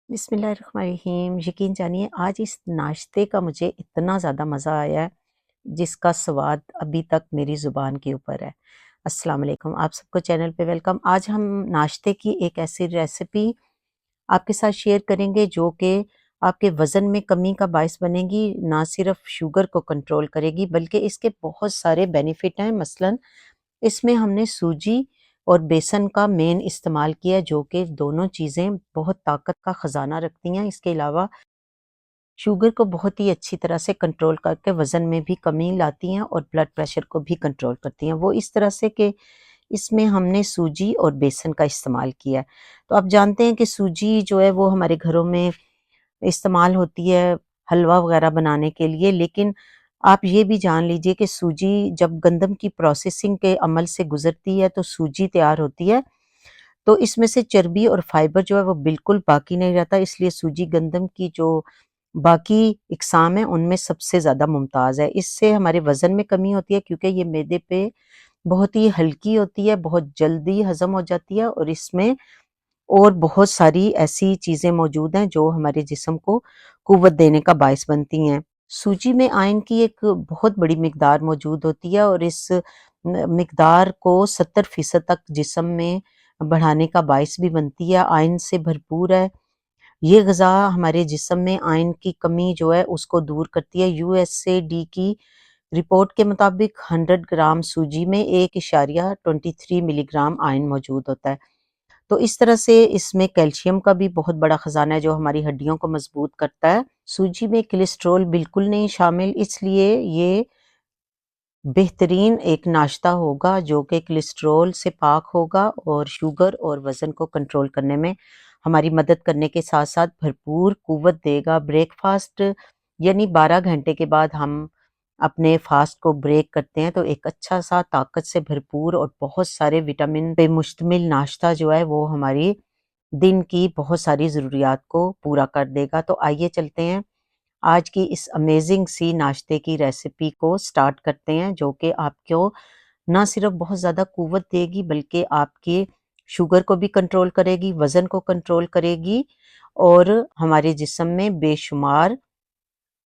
बिस्मिल्लाहिर्रहमानिर्रहीम। यकीन जानिए आज इस नाश्ते का मुझे इतना ज़्यादा मज़ा आया है जिसका स्वाद अभी तक मेरी ज़ुबान के ऊपर है। अस्सलाम वालेकुम, आप सबको चैनल पे वेलकम। आज हम नाश्ते की एक ऐसी रेसिपी आपके साथ शेयर करेंगे जो कि आपके वज़न में कमी का बायस बनेगी, ना सिर्फ शुगर को कंट्रोल करेगी बल्कि इसके बहुत सारे बेनिफिट हैं। मसलन इसमें हमने सूजी और बेसन का मेन इस्तेमाल किया है, जो कि दोनों चीज़ें बहुत ताकत का ख़ज़ाना रखती हैं। इसके अलावा शुगर को बहुत ही अच्छी तरह से कंट्रोल करके वज़न में भी कमी लाती हैं और ब्लड प्रेशर को भी कंट्रोल करती हैं। वो इस तरह से कि इसमें हमने सूजी और बेसन का इस्तेमाल किया है। तो आप जानते हैं कि सूजी जो है वो हमारे घरों में इस्तेमाल होती है हलवा वगैरह बनाने के लिए, लेकिन आप ये भी जान लीजिए कि सूजी जब गंदम की प्रोसेसिंग के अमल से गुज़रती है तो सूजी तैयार होती है, तो इसमें से चर्बी और फाइबर जो है वो बिल्कुल बाकी नहीं रहता। इसलिए सूजी गंदम की जो बाकी इक़साम है उनमें सबसे ज़्यादा मुमताज़ है। इससे हमारे वज़न में कमी होती है क्योंकि ये मैदे पे बहुत ही हल्की होती है, बहुत जल्दी हज़म हो जाती है और इसमें और बहुत सारी ऐसी चीज़ें मौजूद हैं जो हमारे जिस्म को क़ुव्वत देने का बायस बनती हैं। सूजी में आयरन की एक बहुत बड़ी मिक़दार मौजूद होती है और इस मिक़दार को 70% तक जिस्म में बढ़ाने का बायस भी बनती है। आयरन से भरपूर है। ये ग़िज़ा हमारे जिस्म में आयरन की कमी जो है उसको दूर करती है। यूएसएडी की रिपोर्ट के मुताबिक 100 ग्राम सूजी में 1.23 मिलीग्राम आयरन मौजूद होता है। तो इस तरह से इसमें कैल्शियम का भी बहुत बड़ा खजाना है जो हमारी हड्डियों को मजबूत करता है। सूजी में कोलेस्ट्रॉल बिल्कुल नहीं शामिल, इसलिए ये बेहतरीन एक नाश्ता होगा जो कि कोलेस्ट्रॉल से पाक होगा और शुगर और वज़न को कंट्रोल करने में हमारी मदद करने के साथ-साथ भरपूर क़ुव्वत देगा। ब्रेकफ़ास्ट यानी 12 घंटे के बाद हम अपने फ़ास्ट को ब्रेक करते हैं तो एक अच्छा-सा ताकत से भरपूर और बहुत सारे विटामिन पे मुश्तमिल नाश्ता जो है वो हमारी दिन की बहुत सारी ज़रूरियात को पूरा कर देगा। तो आइए चलते हैं आज की इस अमेज़िंग सी नाश्ते की रेसिपी को स्टार्ट करते हैं, जो कि आपको ना सिर्फ़ बहुत ज़्यादा क़ुव्वत देगी बल्कि आपके शुगर को भी कंट्रोल करेगी, वज़न को कंट्रोल करेगी और हमारे जिस्म में बेशुमार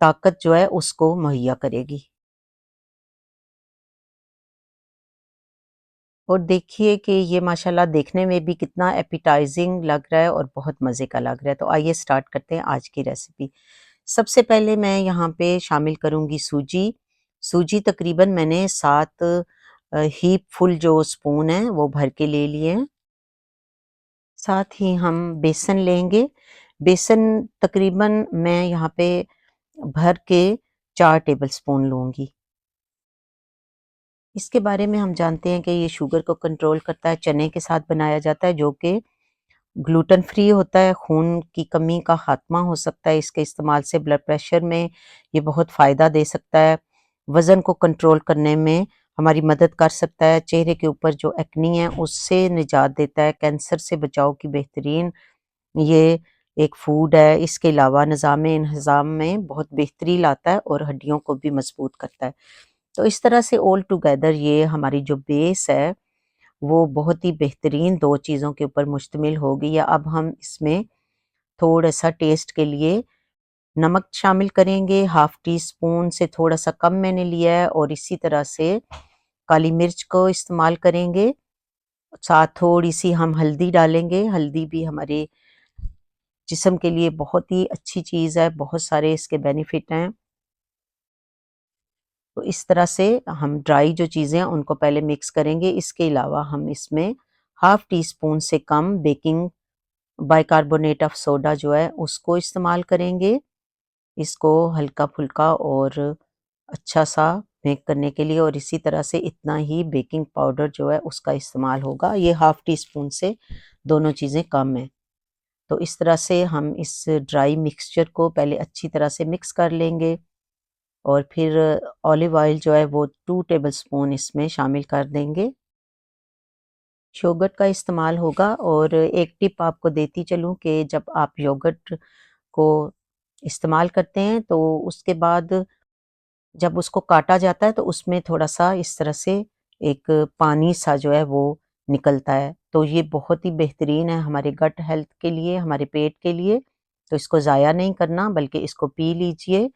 ताकत जो है उसको मुहैया करेगी। और देखिए कि ये माशाल्लाह देखने में भी कितना एपेटाइज़िंग लग रहा है और बहुत मज़े का लग रहा है। तो आइए स्टार्ट करते हैं आज की रेसिपी। सबसे पहले मैं यहाँ पे शामिल करूँगी सूजी। सूजी तकरीबन मैंने 7 हीप फुल जो स्पून हैं वो भर के ले लिए हैं। साथ ही हम बेसन लेंगे। बेसन तकरीबन मैं यहाँ पे भर के 4 टेबलस्पून लूँगी। इसके बारे में हम जानते हैं कि ये शुगर को कंट्रोल करता है, चने के साथ बनाया जाता है जो कि ग्लूटेन फ्री होता है, खून की कमी का खात्मा हो सकता है इसके इस्तेमाल से, ब्लड प्रेशर में ये बहुत फ़ायदा दे सकता है, वज़न को कंट्रोल करने में हमारी मदद कर सकता है, चेहरे के ऊपर जो एक्नी है उससे निजात देता है, कैंसर से बचाव की बेहतरीन ये एक फूड है। इसके अलावा निज़ाम-ए-इंहिज़ाम में बहुत बेहतरी लाता है और हड्डियों को भी मज़बूत करता है। तो इस तरह से ऑल टुगेदर ये हमारी जो बेस है वो बहुत ही बेहतरीन 2 चीज़ों के ऊपर मुश्तमिल होगी। या अब हम इसमें थोड़ा-सा टेस्ट के लिए नमक शामिल करेंगे, हाफ़ टी स्पून से थोड़ा-सा कम मैंने लिया है और इसी तरह से काली मिर्च को इस्तेमाल करेंगे। साथ थोड़ी-सी हम हल्दी डालेंगे, हल्दी भी हमारे जिस्म के लिए बहुत ही अच्छी चीज़ है, बहुत सारे इसके बेनिफिट हैं। तो इस तरह से हम ड्राई जो चीज़ें हैं उनको पहले मिक्स करेंगे। इसके अलावा हम इसमें हाफ़ टी स्पून से कम बेकिंग बाइकार्बोनेट ऑफ सोडा जो है उसको इस्तेमाल करेंगे। इसको हल्का-फुल्का और अच्छा-सा बेक करने के लिए और इसी तरह से इतना ही बेकिंग पाउडर जो है उसका इस्तेमाल होगा। ये हाफ़ टी स्पून से दोनों चीज़ें कम हैं। तो इस तरह से हम इस ड्राई मिक्सचर को पहले अच्छी तरह से मिक्स कर लेंगे और फिर ऑलिव ऑयल जो है वो 2 टेबलस्पून इसमें शामिल कर देंगे। योगर्ट का इस्तेमाल होगा और एक टिप आपको देती चलूँ कि जब आप योगर्ट को इस्तेमाल करते हैं तो उसके बाद जब उसको काटा जाता है तो उसमें थोड़ा-सा इस तरह से एक पानी सा जो है वो निकलता है। तो ये बहुत ही बेहतरीन है हमारे गट हेल्थ के लिए, हमारे पेट के लिए तो इसको ज़ाया नहीं करना, बल्कि इसको पी लीजिए,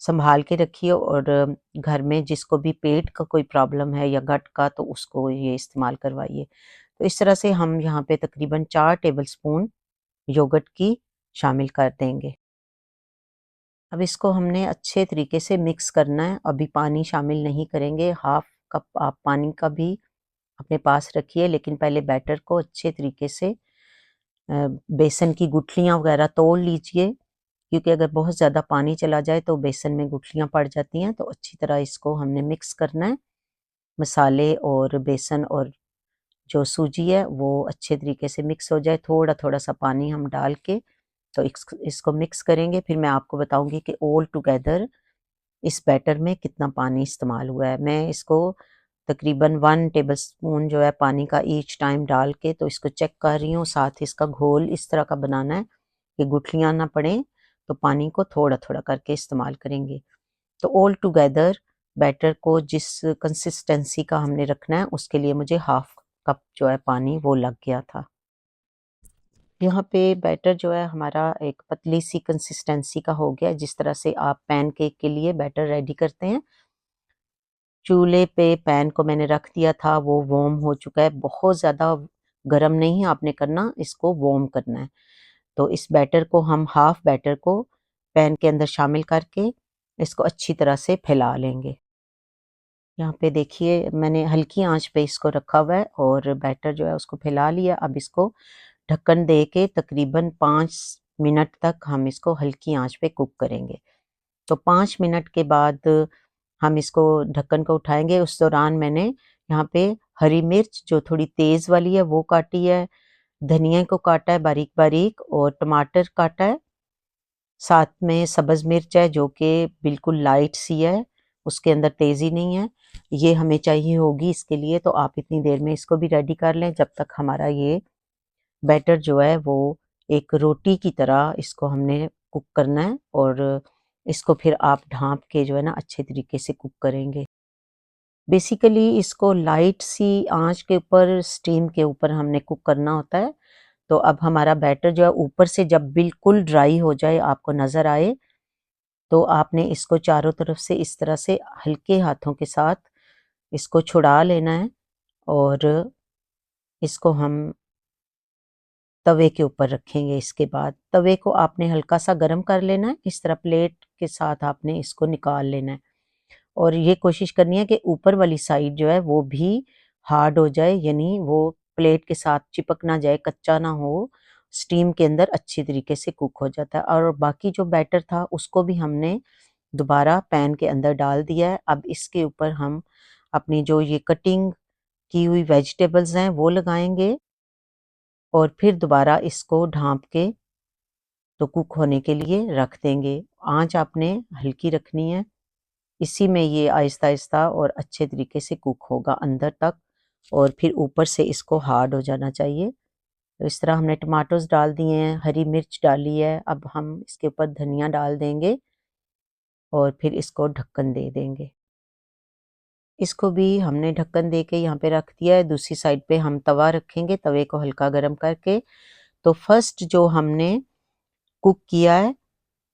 संभाल के रखिए। और घर में जिसको भी पेट का कोई प्रॉब्लम है या गट का, तो उसको ये इस्तेमाल करवाइए। तो इस तरह से हम यहाँ पे तकरीबन 4 टेबलस्पून योगर्ट की शामिल कर देंगे। अब इसको हमने अच्छे तरीके से मिक्स करना है, अभी पानी शामिल नहीं करेंगे। हाफ कप आप पानी का भी अपने पास रखिए, लेकिन पहले बैटर को अच्छे तरीके से बेसन की गुठलियाँ वगैरह तोड़ लीजिए, क्योंकि अगर बहुत ज़्यादा पानी चला जाए तो बेसन में गुठलियाँ पड़ जाती हैं। तो अच्छी तरह इसको हमने मिक्स करना है, मसाले और बेसन और जो सूजी है वो अच्छे तरीके से मिक्स हो जाए। थोड़ा-थोड़ा सा पानी हम डाल के तो इसको मिक्स करेंगे। फिर मैं आपको बताऊँगी कि ऑल टुगेदर इस बैटर में कितना पानी इस्तेमाल हुआ है। मैं इसको तकरीबन 1 टेबलस्पून जो है पानी का ईच टाइम डाल के तो इसको चेक कर रही हूँ। साथ ही इसका घोल इस तरह का बनाना है कि गुठलियाँ ना पड़ें, तो पानी को थोड़ा-थोड़ा करके इस्तेमाल करेंगे। तो ऑल टुगेदर बैटर को जिस कंसिस्टेंसी का हमने रखना है, उसके लिए मुझे हाफ कप जो है पानी वो लग गया था। यहाँ पे बैटर जो है हमारा एक पतली सी कंसिस्टेंसी का हो गया, जिस तरह से आप पैनकेक के लिए बैटर रेडी करते हैं। चूल्हे पे पैन को मैंने रख दिया था, वो वार्म हो चुका है। बहुत ज़्यादा गरम नहीं आपने करना, इसको वार्म करना है। तो इस बैटर को हम हाफ बैटर को पैन के अंदर शामिल करके इसको अच्छी तरह से फैला लेंगे। यहाँ पे देखिए मैंने हल्की आंच पे इसको रखा हुआ है और बैटर जो है उसको फैला लिया। अब इसको ढक्कन दे के तकरीबन 5 मिनट तक हम इसको हल्की आंच पे कुक करेंगे। तो 5 मिनट के बाद हम इसको ढक्कन को उठाएँगे। उस दौरान मैंने यहाँ पे हरी मिर्च जो थोड़ी तेज़ वाली है वो काटी है, धनिया को काटा है बारीक-बारीक और टमाटर काटा है। साथ में सब्ज़ मिर्च है जो कि बिल्कुल लाइट सी है, उसके अंदर तेज़ी नहीं है। ये हमें चाहिए होगी इसके लिए, तो आप इतनी देर में इसको भी रेडी कर लें जब तक हमारा ये बैटर जो है वो एक रोटी की तरह इसको हमने कुक करना है। और इसको फिर आप ढाँप के जो है ना अच्छे तरीके से कुक करेंगे। बेसिकली इसको लाइट सी आँच के ऊपर, स्टीम के ऊपर हमने कुक करना होता है। तो अब हमारा बैटर जो है ऊपर से जब बिल्कुल ड्राई हो जाए, आपको नज़र आए, तो आपने इसको चारों तरफ से इस तरह से हल्के हाथों के साथ इसको छुड़ा लेना है। और इसको हम तवे के ऊपर रखेंगे। इसके बाद तवे को आपने हल्का सा गर्म कर लेना है, इस तरह प्लेट के साथ आपने इसको निकाल लेना है। और ये कोशिश करनी है कि ऊपर वाली साइड जो है वो भी हार्ड हो जाए, यानी वो प्लेट के साथ चिपक ना जाए, कच्चा ना हो, स्टीम के अंदर अच्छी तरीके से कुक हो जाता है। और बाकी जो बैटर था उसको भी हमने दोबारा पैन के अंदर डाल दिया है। अब इसके ऊपर हम अपनी जो ये कटिंग की हुई वेजिटेबल्स हैं वो लगाएंगे और फिर दोबारा इसको ढाँप के तो कुक होने के लिए रख देंगे। आँच आपने हल्की रखनी है, इसी में ये आहिस्ता-आहिस्ता और अच्छे तरीके से कुक होगा अंदर तक और फिर ऊपर से इसको हार्ड हो जाना चाहिए। तो इस तरह हमने टमाटोज़ डाल दिए हैं, हरी मिर्च डाली है, अब हम इसके ऊपर धनिया डाल देंगे और फिर इसको ढक्कन दे देंगे। इसको भी हमने ढक्कन दे के यहाँ पे रख दिया है। दूसरी साइड पे हम तवा रखेंगे, तवे को हल्का गरम करके। तो फर्स्ट जो हमने कुक किया है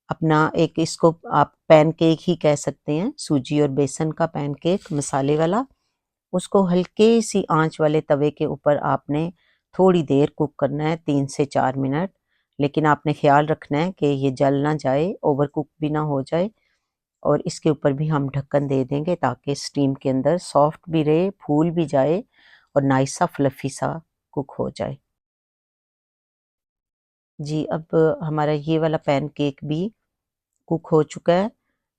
अपना, एक इसको आप पैनकेक ही कह सकते हैं, सूजी और बेसन का पैनकेक मसाले वाला, उसको हल्के सी आंच वाले तवे के ऊपर आपने थोड़ी देर कुक करना है, 3 से 4 मिनट। लेकिन आपने ख्याल रखना है कि ये जल ना जाए, ओवर कुक भी ना हो जाए। और इसके ऊपर भी हम ढक्कन दे देंगे ताकि स्टीम के अंदर सॉफ्ट भी रहे, फूल भी जाए और नाइस सा फ्लफी सा कुक हो जाए। जी, अब हमारा ये वाला पैनकेक भी कुक हो चुका है,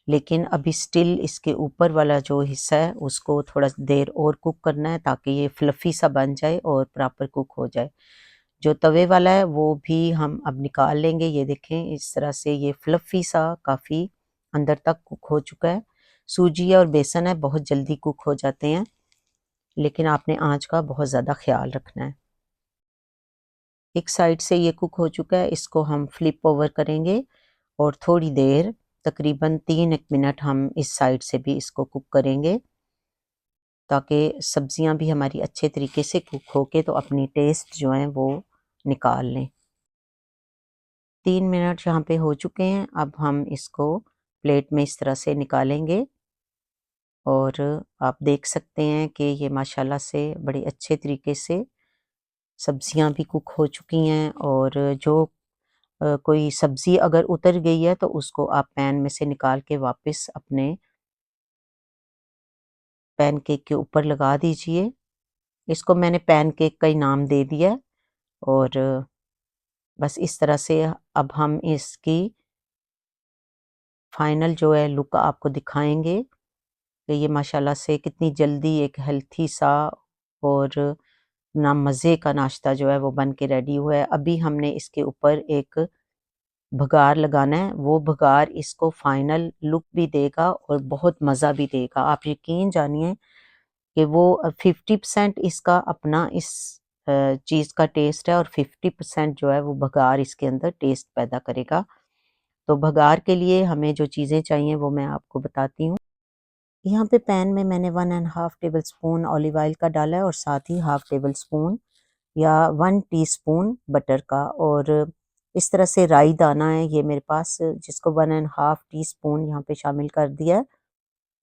लेकिन अभी स्टिल इसके ऊपर वाला जो हिस्सा है उसको थोड़ा देर और कुक करना है ताकि ये फ्लफी सा बन जाए और प्रॉपर कुक हो जाए। जो तवे वाला है वो भी हम अब निकाल लेंगे। ये देखें इस तरह से ये फ्लफी सा काफ़ी अंदर तक कुक हो चुका है। सूजी और बेसन है, बहुत जल्दी कुक हो जाते हैं, लेकिन आपने आँच का बहुत ज़्यादा ख़्याल रखना है। एक साइड से ये कुक हो चुका है, इसको हम फ्लिप ओवर करेंगे और थोड़ी देर तकरीबन 3 मिनट हम इस साइड से भी इसको कुक करेंगे ताकि सब्जियां भी हमारी अच्छे तरीके से कुक होके तो अपनी टेस्ट जो है वो निकाल लें। 3 मिनट यहाँ पे हो चुके हैं। अब हम इसको प्लेट में इस तरह से निकालेंगे और आप देख सकते हैं कि ये माशाल्लाह से बड़ी अच्छे तरीके से सब्जियां भी कुक हो चुकी हैं। और जो कोई सब्जी अगर उतर गई है तो उसको आप पैन में से निकाल के वापस अपने पैनकेक के ऊपर लगा दीजिए। इसको मैंने पैनकेक का ही नाम दे दिया है। और बस इस तरह से अब हम इसकी फाइनल जो है लुक आपको दिखाएंगे कि ये माशाल्लाह से कितनी जल्दी एक हेल्थी सा और ना मज़े का नाश्ता जो है वो बन के रेडी हुआ है। अभी हमने इसके ऊपर एक भगार लगाना है, वो भगार इसको फाइनल लुक भी देगा और बहुत मज़ा भी देगा। आप यकीन जानिए कि वो 50% इसका अपना इस चीज़ का टेस्ट है और 50% जो है वो भगार इसके अंदर टेस्ट पैदा करेगा। तो भगार के लिए हमें जो चीज़ें चाहिए वो मैं आपको बताती हूँ। यहाँ पे पैन में मैंने 1 and half table spoon olive oil का डाला है और साथ ही हाफ टेबल स्पून या 1 टीस्पून बटर का। और इस तरह से राई दाना है ये मेरे पास, जिसको 1 एंड हाफ टीस्पून यहाँ पे शामिल कर दिया है।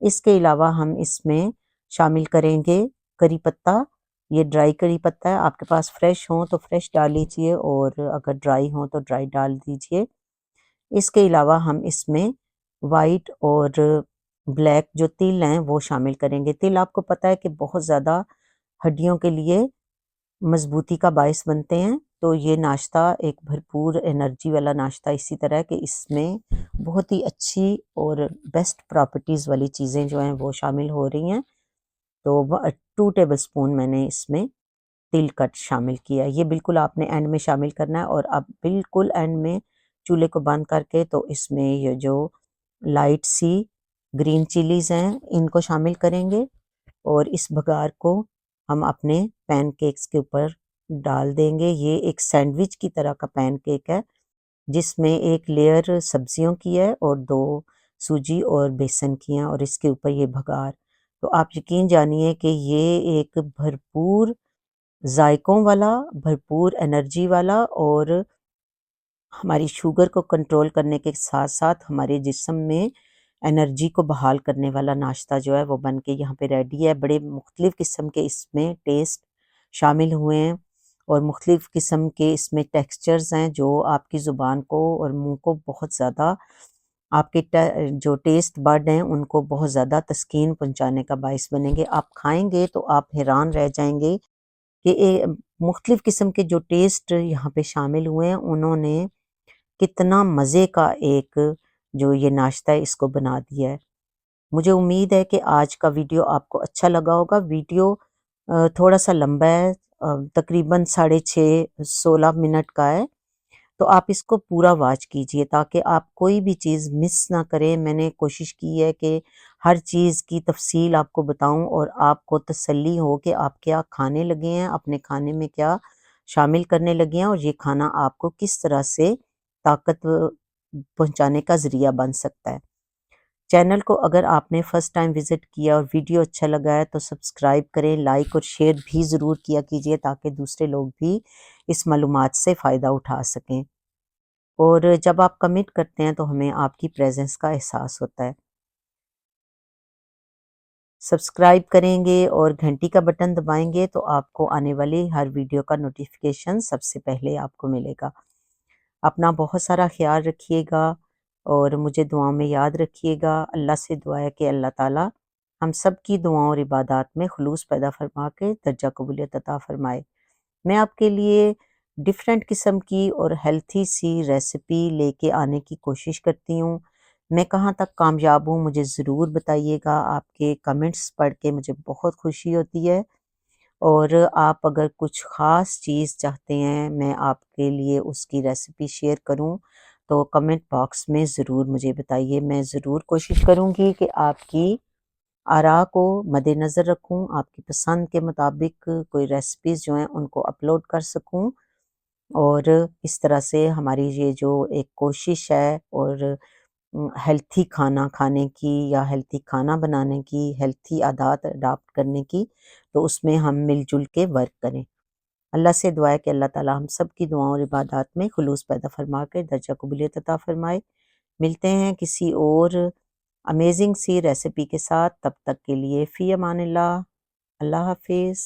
इसके अलावा हम इसमें शामिल करेंगे करी पत्ता। ये ड्राई करी पत्ता है, आपके पास फ्रेश हो तो फ्रेश डाल लीजिए और अगर ड्राई हो तो ड्राई डाल दीजिए। इसके अलावा हम इसमें वाइट और ब्लैक जो तिल हैं वो शामिल करेंगे। तिल आपको पता है कि बहुत ज़्यादा हड्डियों के लिए मजबूती का बायस बनते हैं। तो ये नाश्ता एक भरपूर एनर्जी वाला नाश्ता इसी तरह कि इसमें बहुत ही अच्छी और बेस्ट प्रॉपर्टीज़ वाली चीज़ें जो हैं वो शामिल हो रही हैं। तो 2 टेबल स्पून मैंने इसमें तिल कट शामिल किया। ये बिल्कुल आपने एंड में शामिल करना है। और अब बिल्कुल एंड में चूल्हे को बंद करके तो इसमें ये जो लाइट सी ग्रीन चिलीज़ हैं इनको शामिल करेंगे और इस भगार को हम अपने पैनकेक्स के ऊपर डाल देंगे। ये एक सैंडविच की तरह का पैनकेक है जिसमें एक लेयर सब्जियों की है और 2 सूजी और बेसन की हैं और इसके ऊपर ये भगार। तो आप यकीन जानिए कि ये एक भरपूर जायकों वाला, भरपूर एनर्जी वाला और हमारी शुगर को कंट्रोल करने के साथ-साथ हमारे जिस्म में एनर्जी को बहाल करने वाला नाश्ता जो है वो बन के यहाँ पे रेडी है। बड़े मुख्तलिफ़ किस्म के इसमें टेस्ट शामिल हुए हैं और मुख्तलिफ़ किस्म के इसमें टेक्सचर्स हैं जो आपकी ज़ुबान को और मुँह को बहुत ज़्यादा आपके जो टेस्ट बड हैं उनको बहुत ज़्यादा तस्कीन पहुँचाने का बायस बनेंगे। आप खाएँगे तो आप हैरान रह जाएँगे कि मुख्तलिफ़ किस्म के जो टेस्ट यहाँ पे शामिल हुए हैं उन्होंने कितना मज़े का एक जो ये नाश्ता है इसको बना दिया है। मुझे उम्मीद है कि आज का वीडियो आपको अच्छा लगा होगा। वीडियो थोड़ा-सा लंबा है, तकरीबन साढ़े 6 16 मिनट का है। तो आप इसको पूरा वॉच कीजिए ताकि आप कोई भी चीज़ मिस ना करें। मैंने कोशिश की है कि हर चीज़ की तफ़सील आपको बताऊँ और आपको तसल्ली हो कि आप क्या खाने लगे हैं, अपने खाने में क्या शामिल करने लगे हैं और ये खाना आपको किस तरह से ताकत पहुँचाने का ज़रिया बन सकता है। चैनल को अगर आपने फ़र्स्ट टाइम विज़िट किया और वीडियो अच्छा लगा है तो सब्सक्राइब करें, लाइक और शेयर भी ज़रूर किया कीजिए ताकि दूसरे लोग भी इस मालूमात से फ़ायदा उठा सकें। और जब आप कमेंट करते हैं तो हमें आपकी प्रेज़ेंस का एहसास होता है। सब्सक्राइब करेंगे और घंटी का बटन दबाएँगे तो आपको आने वाली हर वीडियो का नोटिफ़िकेशन सबसे पहले आपको मिलेगा। अपना बहुत सारा ख़्याल रखिएगा और मुझे दुआओं में याद रखिएगा। अल्लाह से दुआ है कि अल्लाह ताला हम सब की दुआओं और इबादत में खुलूस पैदा फ़रमा के दर्जा कबूलियत अता फ़रमाए। मैं आपके लिए डिफरेंट किस्म की और हेल्थी सी रेसिपी लेके आने की कोशिश करती हूँ। मैं कहाँ तक कामयाब हूँ मुझे ज़रूर बताइएगा। आपके कमेंट्स पढ़ के मुझे बहुत खुशी होती है। और आप अगर कुछ ख़ास चीज़ चाहते हैं मैं आपके लिए उसकी रेसिपी शेयर करूँ तो कमेंट बॉक्स में ज़रूर मुझे बताइए। मैं ज़रूर कोशिश करूँगी कि आपकी आरा को मद्देनज़र रखूँ, आपकी पसंद के मुताबिक कोई रेसिपीज़ जो हैं उनको अपलोड कर सकूँ। और इस तरह से हमारी ये जो एक कोशिश है और हेल्थी खाना खाने की या हेल्थी खाना बनाने की, हेल्थी आदत अडॉप्ट करने की, तो उसमें हम मिल-जुल के वर्क करें। अल्लाह से दुआ है कि अल्लाह ताला हम सब की दुआओं और इबादत में खुलूस पैदा फरमा कर दर्जा कबूलियत अता फरमाए। मिलते हैं किसी और अमेजिंग सी रेसिपी के साथ, तब तक के लिए फ़ी अमानिल्लाह। अल्लाह हाफ़िज़।